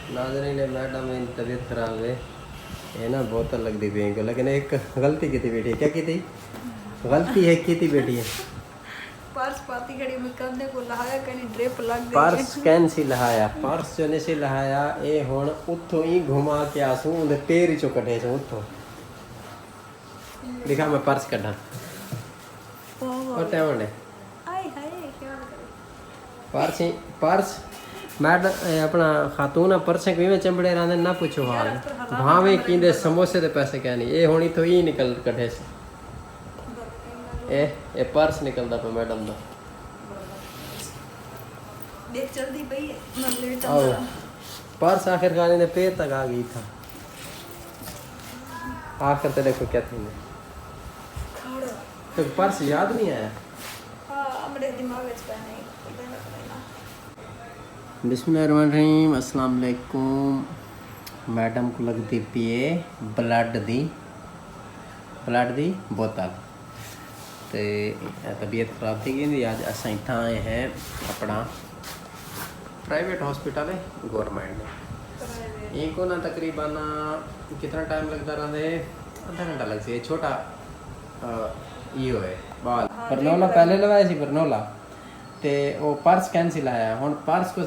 नाज़रीन मैडम मेरी तबीयत खराब है ये ना बोतल लग दी बेटी को लेकिन एक गलती की थी बेटी क्या की थी गलती है की थी बेटी पर्स पाती घड़ी में कंधे को लहाया कहीं ड्रिप लग गई पर्स कैन सी लहाया पर्स जो ने सी लहाया ये हुण उतो ही घुमा के आसू उन पैर चो कटे छो उतो दिखा मैं पर्स कढ़ा और टाइम ने आय हाय क्या करे पर्स पर्स मैडम अपना खातून पर्स में चंबड़े रहंदे ना पूछो हाल भावे कींदे समोसे दे पैसे क्या नहीं ये होनी तो ही निकल कटे से ए पर्स निकलदा पे मैडम दा देख जल्दी भई मैं लेट आओ आ पर्स आखिरकार इन्हें पैर तक आ गई था आखिर तो देखो क्या थी खड़ा तो पर्स याद नहीं आया हां मेरे दिमाग में पहने बिस्मिल्लाहिर्रहमानिर्रहीम अस्सलाम वालेकुम मैडम को लगती पिए ब्लड दी बोतल तो तबीयत खराब थी गई अज असा इतना आए हैं अपना प्राइवेट हॉस्पिटल है गवर्नमेंट में इनको ना तकरीबन कितना टाइम लगता रहा है आधा घंटा लग सी छोटा यो है बाल बरनौला पहले लवाया सी बरनौला ते वो पर्स कैंसिल आया हुण पर्स को